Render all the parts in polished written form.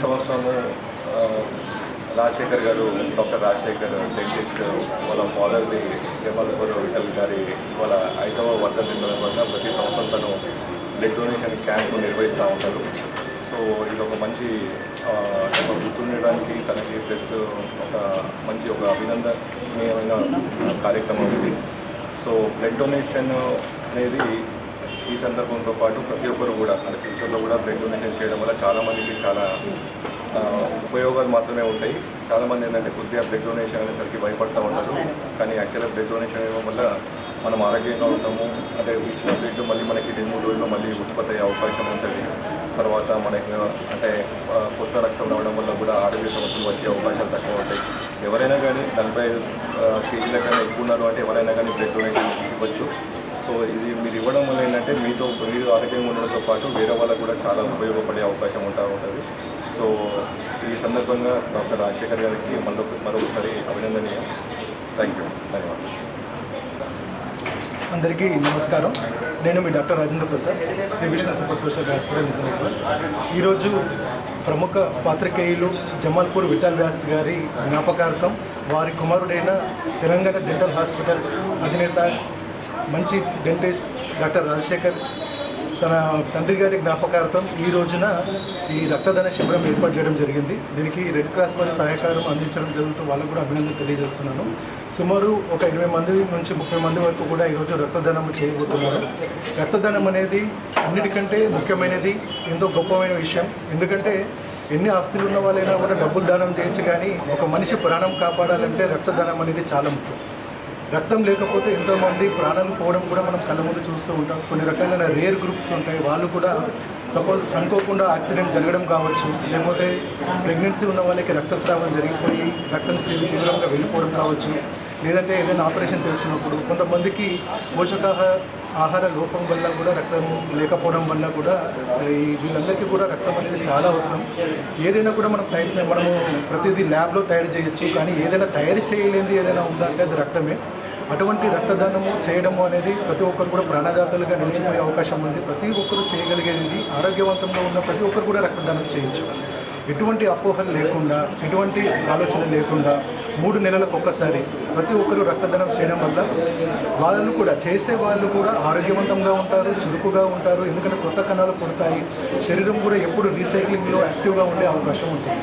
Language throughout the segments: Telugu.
సంవత్సరము రాజశేఖర్ గారు, డాక్టర్ రాజశేఖర్ డెంటిస్ట్ వాళ్ళ ఫాదర్ది జమాల్పూర్ విఠల్ గారి వాళ్ళ 5వ వర్ధంతి సందర్భంగా ప్రతి సంవత్సరం తను బ్లడ్ డొనేషన్ క్యాంప్ నిర్వహిస్తూ ఉంటారు. సో ఇది ఒక మంచి గుర్తుండడానికి తనకి ప్లస్ ఒక అభినందనీయమైన కార్యక్రమం ఇది. సో బ్లడ్ డొనేషన్ అనేది ఈ సందర్భంతో పాటు ప్రతి ఒక్కరు కూడా ఫ్యూచర్లో కూడా బ్లడ్ డొనేషన్ చేయడం వల్ల చాలామందికి చాలా ఉపయోగాలు మాత్రమే ఉంటాయి. చాలామంది ఏంటంటే కొద్దిగా బ్లడ్ డొనేషన్ అనేసరికి భయపడుతూ ఉంటారు. కానీ యాక్చువల్గా బ్లడ్ డొనేషన్ ఇవ్వడం వల్ల మనం ఆరోగ్యంగా ఉంటాము. అంటే ఇచ్చిన బ్లడ్ మళ్ళీ మనకి 2-3 రోజుల్లో మళ్ళీ ఉత్పత్తి అయ్యే అవకాశం ఉంటుంది. తర్వాత మనకి అంటే కొత్త రక్తం రావడం వల్ల కూడా ఆరోగ్య సమస్యలు వచ్చే అవకాశాలు తక్కువ ఉంటాయి. ఎవరైనా కానీ 45 కేజీల కన్నా ఎక్కువ ఉన్నారు అంటే ఎవరైనా కానీ బ్లడ్ డొనేషన్ ఇవ్వచ్చు. సో ఇది మీరు ఇవ్వడం వల్ల ఏంటంటే మీరు ఆరోగ్యంగా ఉండడంతో పాటు వేరే వాళ్ళకు కూడా చాలా ఉపయోగపడే అవకాశం ఉంటుంది. సో ఈ సందర్భంగా డాక్టర్ రాజశేఖర్ గారికి మరొకసారి అభినందనీయం. Thank you. ధన్యవాదాలు. అందరికీ నమస్కారం. నేను మీ doctor Rajendra Prasad, Sri Vishnu super speciality hospital Nizamabad. ఈరోజు ప్రముఖ పాత్రికేయులు జమాల్పూర్ విఠల్ వ్యాస్ గారి జ్ఞాపకార్థం వారి కుమారుడైన తెలంగాణ డెంటల్ హాస్పిటల్ అధినేత మంచి డెంటిస్ట్ డాక్టర్ రాజశేఖర్ తన తండ్రి గారి జ్ఞాపకార్థం ఈ రోజున ఈ రక్తదాన శిబిరం ఏర్పాటు చేయడం జరిగింది. దీనికి రెడ్ క్రాస్ వారి సహకారం అందించడం జరుగుతూ వాళ్ళకు కూడా అభినందన తెలియజేస్తున్నాను. సుమారు ఒక 20 మంది నుంచి 30 మంది వరకు కూడా ఈరోజు రక్తదానం చేయబోతున్నారు. రక్తదానం అనేది అన్నిటికంటే ముఖ్యమైనది, ఎంతో గొప్పమైన విషయం. ఎందుకంటే ఎన్ని ఆస్తులు ఉన్న వాళ్ళైనా కూడా డబ్బులు దానం చేయొచ్చు, కానీ ఒక మనిషి ప్రాణం కాపాడాలంటే రక్తదానం అనేది చాలా ముఖ్యం. రక్తం లేకపోతే ఎంతోమంది ప్రాణాలు పోవడం కూడా మనం కళ్ళ ముందు చూస్తూ ఉంటాం. కొన్ని రకాలైన రేర్ గ్రూప్స్ ఉంటాయి, వాళ్ళు కూడా సపోజ్ అనుకోకుండా యాక్సిడెంట్ జరగడం కావచ్చు, లేకపోతే ప్రెగ్నెన్సీ ఉన్న వాళ్ళకి రక్తస్రావం జరిగిపోయి రక్తం తీవ్రంగా వెళ్ళిపోవడం కావచ్చు, లేదంటే ఏదైనా ఆపరేషన్ చేస్తున్నప్పుడు కొంతమందికి ఆహార లోపం వల్ల కూడా రక్తం లేకపోవడం వల్ల కూడా వీళ్ళందరికీ కూడా రక్తం అనేది చాలా అవసరం. ఏదైనా కూడా మనము ప్రతిదీ ల్యాబ్లో తయారు చేయొచ్చు, కానీ ఏదైనా తయారు చేయలేనిది ఏదైనా ఉందంటే అది రక్తమే. అటువంటి రక్తదానము చేయడము అనేది ప్రతి ఒక్కరు కూడా ప్రాణదాతలుగా నిలిచిపోయే అవకాశం ఉంది. ప్రతి ఒక్కరు చేయగలిగేది, ఆరోగ్యవంతంగా ఉన్న ప్రతి ఒక్కరు కూడా రక్తదానం చేయొచ్చు. ఎటువంటి అపోహలు లేకుండా, ఎటువంటి ఆలోచన లేకుండా 3 నెలలకు ఒక్కసారి ప్రతి ఒక్కరూ రక్తదానం చేయడం వల్ల వాళ్ళు కూడా చేసే వాళ్ళు కూడా ఆరోగ్యవంతంగా ఉంటారు, చురుకుగా ఉంటారు. ఎందుకంటే కొత్త కణాలు పుడతాయి, శరీరం కూడా ఎప్పుడు రీసైక్లింగ్లో యాక్టివ్గా ఉండే అవకాశం ఉంటుంది.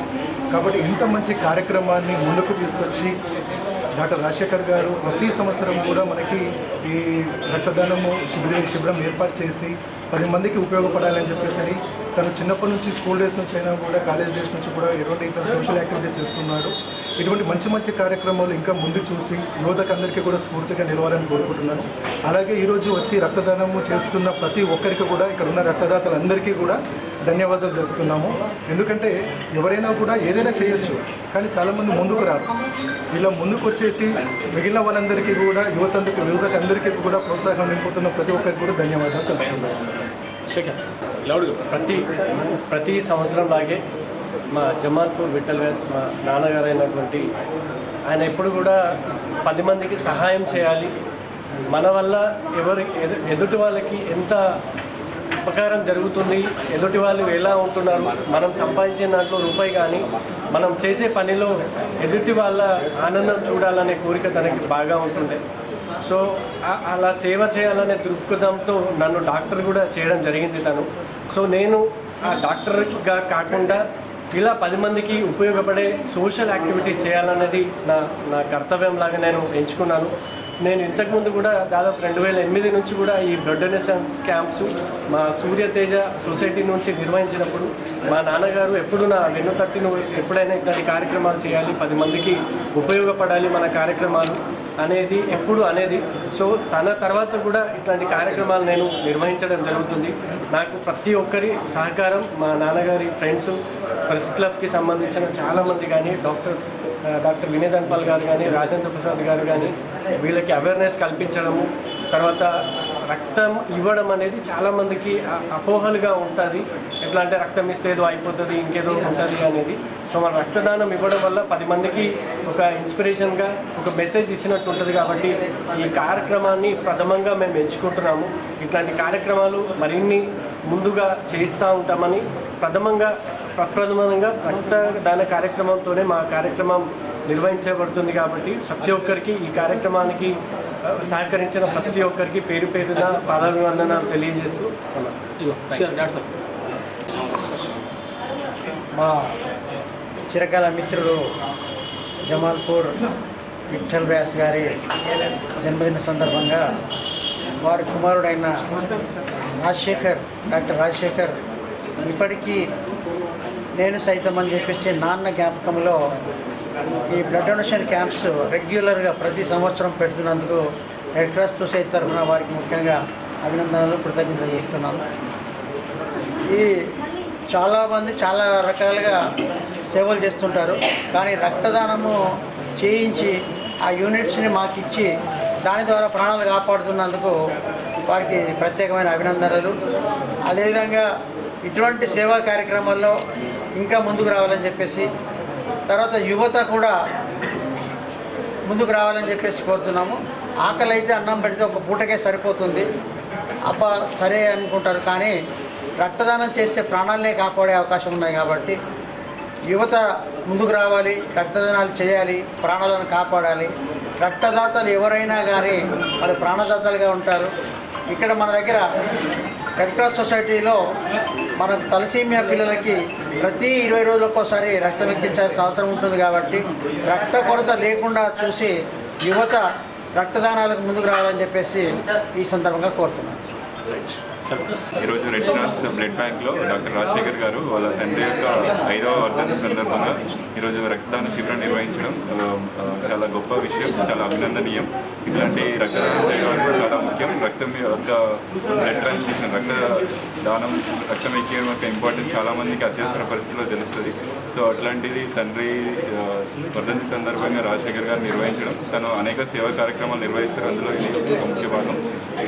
కాబట్టి ఇంత మంచి కార్యక్రమాన్ని ముందుకు తీసుకొచ్చి డాక్టర్ రాజశేఖర్ గారు ప్రతి సంవత్సరం కూడా మనకి ఈ రక్తదానము శిబిరం ఏర్పాటు చేసి 10 మందికి ఉపయోగపడాలని చెప్పేసి తను చిన్నప్పటి నుంచి స్కూల్ డేస్ నుంచి అయినా కూడా కాలేజ్ డేస్ నుంచి కూడా ఎటువంటి సోషల్ యాక్టివిటీ చేస్తున్నాడు. ఇటువంటి మంచి కార్యక్రమాలు ఇంకా ముందు చూసి యువతకు అందరికీ కూడా స్ఫూర్తిగా నిలవాలని కోరుకుంటున్నాను. అలాగే ఈరోజు వచ్చి రక్తదానము చేస్తున్న ప్రతి ఒక్కరికి కూడా, ఇక్కడ ఉన్న రక్తదాతలందరికీ కూడా ధన్యవాదాలు తెలుపుతున్నాము. ఎందుకంటే ఎవరైనా కూడా ఏదైనా చేయొచ్చు, కానీ చాలామంది ముందుకు రారు. ఇలా ముందుకు వచ్చేసి మిగిలిన వాళ్ళందరికీ కూడా యువతకు అందరికీ కూడా ప్రోత్సాహం నింపుతున్న ప్రతి ఒక్కరికి కూడా ధన్యవాదాలు తెలుపుతున్నాను. ప్రతి సంవత్సరం లాగే మా జమాల్పూర్ విఠల్ వ్యాస్ మా నాన్నగారు అయినటువంటి ఆయన ఎప్పుడు కూడా 10 మందికి సహాయం చేయాలి, మన వల్ల ఎదుటి వాళ్ళకి ఎంత ఉపకారం జరుగుతుంది, ఎదుటి వాళ్ళు ఎలా ఉంటున్నారు, మనం సంపాదించిన దాంట్లో రూపాయి కానీ మనం చేసే పనిలో ఎదుటి వాళ్ళ ఆనందం చూడాలనే కోరిక తనకి బాగా ఉంటుండే. సో అలా సేవ చేయాలనే దృక్పథంతో నన్ను డాక్టర్ కూడా చేయడం జరిగింది తను. సో నేను ఆ డాక్టర్గా కాకుండా ఇలా 10 మందికి ఉపయోగపడే సోషల్ యాక్టివిటీస్ చేయాలనేది నా కర్తవ్యం లాగా నేను ఎంచుకున్నాను. నేను ఇంతకుముందు కూడా దాదాపు 2008 నుంచి కూడా ఈ బ్లడ్ డొనేషన్ క్యాంప్స్ మా సూర్యతేజ సొసైటీ నుంచి నిర్వహించినప్పుడు మా నాన్నగారు ఎప్పుడు నా వెన్ను తట్టి ఎప్పుడైనా ఇట్లాంటి కార్యక్రమాలు చేయాలి, 10 మందికి ఉపయోగపడాలి మన కార్యక్రమాలు అనేది. సో తన తర్వాత కూడా ఇట్లాంటి కార్యక్రమాలు నేను నిర్వహించడం జరుగుతుంది. నాకు ప్రతి ఒక్కరి సహకారం, మా నాన్నగారి ఫ్రెండ్స్, ప్రెస్ క్లబ్కి సంబంధించిన చాలామంది కానీ, డాక్టర్ వినయ్ ధన్పాల్ గారు కానీ, రాజేంద్ర ప్రసాద్ గారు కానీ, వీళ్ళకి అవేర్నెస్ కల్పించడము, తర్వాత రక్తం ఇవ్వడం అనేది చాలామందికి అపోహలుగా ఉంటుంది. ఎట్లా అంటే రక్తం ఇస్తే ఏదో అయిపోతుంది, ఇంకేదో ఉంటుంది అనేది. సో మన రక్తదానం ఇవ్వడం వల్ల 10 మందికి ఒక ఇన్స్పిరేషన్గా ఒక మెసేజ్ ఇచ్చినట్టు ఉంటుంది. కాబట్టి ఈ కార్యక్రమాన్ని ప్రథమంగా మేము ఎంచుకుంటున్నాము. ఇట్లాంటి కార్యక్రమాలు మరిన్ని ముందుగా చేస్తూ ఉంటామని ప్రథమంగా ప్రప్రథమంగా రక్తదాన కార్యక్రమంతోనే మా కార్యక్రమం నిర్వహించబడుతుంది కాబట్టి ప్రతి ఒక్కరికి ఈ కార్యక్రమానికి సహకరించిన ప్రతి ఒక్కరికి పేరు పేరున పాదాభివందనాలు తెలియజేస్తూ నమస్కారం. మా చిరకాల మిత్రుడు జమాల్పూర్ విఠల్ వ్యాస్ గారి జన్మదిన సందర్భంగా వారి కుమారుడైన డాక్టర్ రాజశేఖర్ ఇప్పటికీ నేను సైతం అని చెప్పేసి నాన్న జ్ఞాపకంలో ఈ బ్లడ్ డొనేషన్ క్యాంప్స్ రెగ్యులర్గా ప్రతి సంవత్సరం పెడుతున్నందుకు రెడ్ క్రాస్ సొసైటీ తరఫున వారికి ముఖ్యంగా అభినందనలు కృతజ్ఞతలు చేస్తున్నాను. ఈ చాలామంది చాలా రకాలుగా సేవలు చేస్తుంటారు, కానీ రక్తదానము చేయించి ఆ యూనిట్స్ని మాకు ఇచ్చి దాని ద్వారా ప్రాణాలు కాపాడుతున్నందుకు వారికి ప్రత్యేకమైన అభినందనలు. అదేవిధంగా ఇటువంటి సేవా కార్యక్రమాల్లో ఇంకా ముందుకు రావాలని చెప్పేసి, తర్వాత యువత కూడా ముందుకు రావాలని చెప్పేసి కోరుతున్నాము. ఆకలి అయితే అన్నం పెడితే ఒక పూటకే సరిపోతుంది, అబ్బా సరే అనుకుంటారు, కానీ రక్తదానం చేస్తే ప్రాణాలనే కాపాడే అవకాశం ఉన్నాయి. కాబట్టి యువత ముందుకు రావాలి, రక్తదానాలు చేయాలి, ప్రాణాలను కాపాడాలి. రక్తదాతలు ఎవరైనా కానీ వాళ్ళు ప్రాణదాతలుగా ఉంటారు. ఇక్కడ మన దగ్గర రెడ్ క్రాస్ సొసైటీలో మన తలసీమియా పిల్లలకి ప్రతి 20 రోజులకోసారి రక్తం ఎక్కించాల్సిన అవసరం ఉంటుంది. కాబట్టి రక్త కొరత లేకుండా చూసి యువత రక్తదానాలకు ముందుకు రావాలని చెప్పేసి ఈ సందర్భంగా కోరుతున్నాను. ఈరోజు రెడ్ క్రాస్ బ్లడ్ బ్యాంక్లో డాక్టర్ రాజశేఖర్ గారు వాళ్ళ తండ్రి యొక్క 5వ వర్ధంతి సందర్భంగా ఈరోజు రక్తదాన శిబిరం నిర్వహించడం చాలా గొప్ప విషయం, చాలా అభినందనీయం. ఇట్లాంటి రక్తదానం చేయడం చాలా ముఖ్యం. రక్తం యొక్క బ్లడ్ ట్రాన్స్ఫ్యూషన్, రక్తదానం, రక్తం ఎక్కియడం యొక్క ఇంపార్టెన్స్ చాలామందికి అత్యవసర పరిస్థితుల్లో తెలుస్తుంది. సో అట్లాంటిది తండ్రి వర్ధంతి సందర్భంగా రాజశేఖర్ గారు నిర్వహించడం, తను అనేక సేవా కార్యక్రమాలు నిర్వహిస్తారు, అందులో ఇది ఒక ముఖ్య భాగం.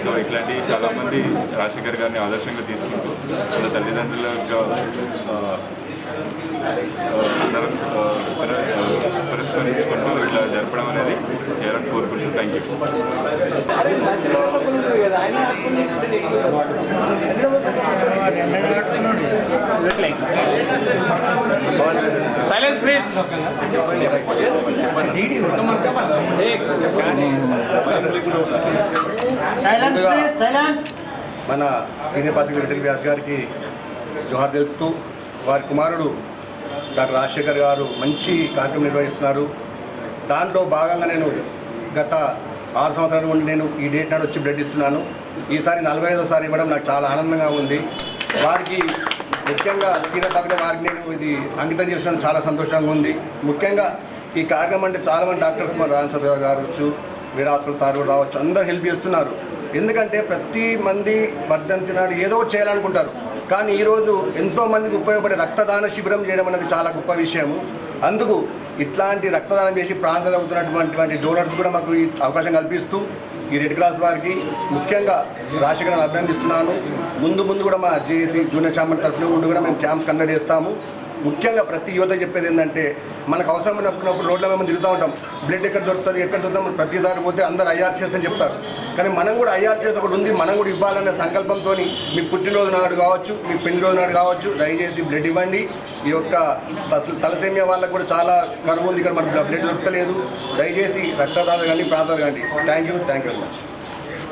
సో ఇట్లాంటివి చాలామంది రాజశేఖర్ గారిని ఆదర్శంగా తీసుకుంటూ వాళ్ళ తల్లిదండ్రుల యొక్క పురస్కరించుకుంటూ ఇట్లా జరపడం అనేది చేయాలని కోరుకుంటూ థ్యాంక్ యూ. Silence please. మన సీనియర్ పాత్రికేయులు విఠల్ వ్యాస్ గారికి జోహార్ తెలుపుతూ, వారి కుమారుడు డాక్టర్ రాజశేఖర్ గారు మంచి కార్యక్రమం నిర్వహిస్తున్నారు. దాంట్లో భాగంగా నేను గత 6 సంవత్సరాల నుండి నేను ఈ డేట్ నాడు వచ్చి బ్లడ్ ఇస్తున్నాను. ఈసారి 45వసారి ఇవ్వడం నాకు చాలా ఆనందంగా ఉంది. వారికి ముఖ్యంగా సీనియర్ పాత్రికేయులు వారికి నేను ఇది అంకితం చేసిన చాలా సంతోషంగా ఉంది. ముఖ్యంగా ఈ కార్యక్రమం అంటే చాలామంది డాక్టర్స్ మన రాజన్ గారు కావచ్చు, వేరే హాస్పిటల్ సార్ కూడా రావచ్చు, అందరూ హెల్ప్ చేస్తున్నారు. ఎందుకంటే ప్రతి మంది వర్ధంతి నాడు ఏదో చేయాలనుకుంటారు, కానీ ఈరోజు ఎంతోమందికి ఉపయోగపడే రక్తదాన శిబిరం చేయడం అనేది చాలా గొప్ప విషయము. అందుకు ఇట్లాంటి రక్తదానం చేసి ప్రాంతాలు అవుతున్నటువంటి డోనర్స్ కూడా మాకు ఈ అవకాశం కల్పిస్తూ ఈ రెడ్ క్రాస్ వారికి ముఖ్యంగా రాజశేఖర్ అభినందిస్తున్నాను. ముందు కూడా మా జేఏసీ జూనియర్ ఛాంబర్ తరఫున ముందు కూడా మేము క్యాంప్స్ కండక్ట్ చేస్తాము. ముఖ్యంగా ప్రతి యువత చెప్పేది ఏంటంటే, మనకు అవసరమైనప్పుడు రోడ్ల మేము తిరుగుతూ ఉంటాం, బ్లడ్ ఎక్కడ దొరుకుతుంది ఎక్కడ దొరుకుతాం, ప్రతిసారి పోతే అందరూ IRCS అని చెప్తారు, కానీ మనం కూడా IRCS ఒకటి ఉంది, మనం కూడా ఇవ్వాలనే సంకల్పంతో మీ పుట్టినరోజు నాడు కావచ్చు, మీ పెళ్లి రోజు నాడు కావచ్చు, దయచేసి బ్లడ్ ఇవ్వండి. ఈ యొక్క తలసేమియా వాళ్ళకు కూడా చాలా కరువు ఉంది, ఇక్కడ మనకు బ్లడ్ దొరకలేదు. దయచేసి రక్తదాతలు కానీ ప్రాంతాలు కానీ. Thank you very much.